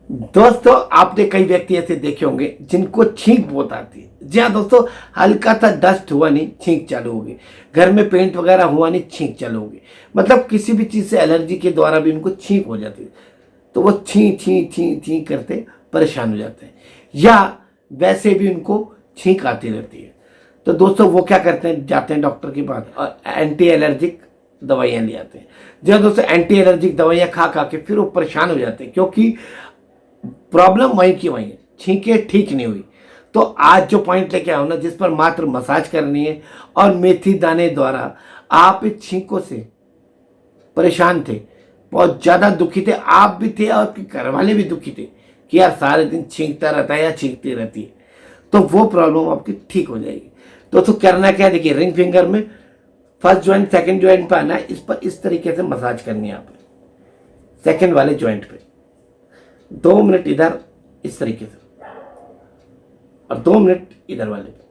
दोस्तों आपने कई व्यक्ति ऐसे देखे होंगे जिनको छींक बहुत आती है। जी हाँ दोस्तों, हल्का सा डस्ट हुआ नहीं छींक चालू होगी, घर में पेंट वगैरह हुआ नहीं छींक चालू होगी, मतलब किसी भी चीज़ से एलर्जी के द्वारा भी उनको छींक हो जाती है। तो वो छी छी छी छी करते परेशान हो जाते हैं, या वैसे भी उनको छींक आती रहती है। तो दोस्तों वो क्या करते हैं, जाते हैं डॉक्टर के पास और एंटी एलर्जिक दवाइयाँ ले आते हैं। जी हाँ दोस्तों, एंटी एलर्जिक दवाइयाँ खा खा के फिर वो परेशान हो जाते हैं, क्योंकि प्रॉब्लम वहीं की वहीं है, छींकें ठीक नहीं हुई। तो आज जो पॉइंट लेके आओ ना, जिस पर मात्र मसाज करनी है और मेथी दाने द्वारा आप इस छींकों से परेशान थे, बहुत ज़्यादा दुखी थे, आप भी थे और आपके घर वाले भी दुखी थे कि यार सारे दिन छींकता रहता है या छींकती रहती है, तो वो प्रॉब्लम आपकी ठीक हो जाएगी। तो करना क्या है, देखिए रिंग फिंगर में फर्स्ट ज्वाइंट सेकंड ज्वाइंट पे आना है, इस पर इस तरीके से मसाज करनी है आपने, सेकंड वाले ज्वाइंट पे 2 मिनट इधर इस तरीके से और 2 मिनट इधर वाले पे।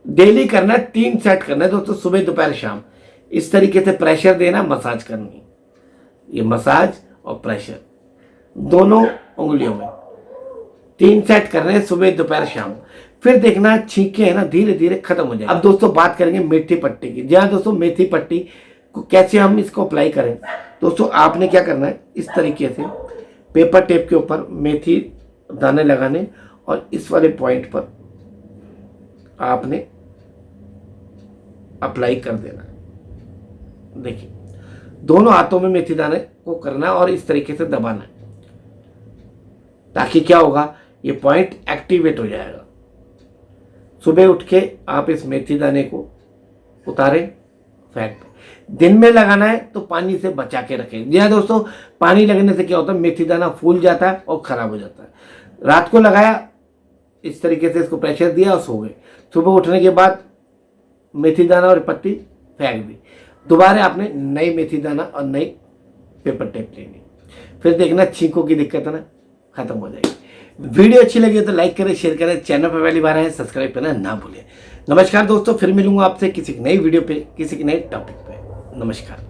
डेली करना है, 3 सेट करना है दोस्तों, सुबह दोपहर शाम इस तरीके से प्रेशर देना, मसाज करनी। ये मसाज और प्रेशर दोनों उंगलियों में 3 सेट करने हैं, सुबह दोपहर शाम। फिर देखना छींके है ना धीरे धीरे खत्म हो जाए। अब दोस्तों बात करेंगे मेथी पट्टी की। जी हाँ दोस्तों, मेथी पट्टी को कैसे हम इसको अप्लाई करें। दोस्तों आपने क्या करना है, इस तरीके से पेपर टेप के ऊपर मेथी दाने लगाने और इस वाले पॉइंट पर आपने अप्लाई कर देना है। देखिए दोनों हाथों में मेथी दाने को करना है और इस तरीके से दबाना है, ताकि क्या होगा, ये पॉइंट एक्टिवेट हो जाएगा। सुबह उठ के आप इस मेथी दाने को उतारें, फेंक दें। दिन में लगाना है तो पानी से बचा के रखें। जी हाँ दोस्तों, पानी लगने से क्या होता है, मेथी दाना फूल जाता है और खराब हो जाता है। रात को लगाया, इस तरीके से इसको प्रेशर दिया और सो गए। सुबह उठने के बाद मेथी दाना और पत्ती फेंक दी, दोबारा आपने नई मेथी दाना और नई पेपर टेप लेनी। फिर देखना छींकों की दिक्कत है ना खत्म हो जाएगी। वीडियो अच्छी लगी तो लाइक करें, शेयर करें, चैनल पर पहली बार आए सब्सक्राइब करना ना भूलें। नमस्कार दोस्तों, फिर मिलूंगा आपसे किसी नई वीडियो पे, किसी नए टॉपिक पे। नमस्कार।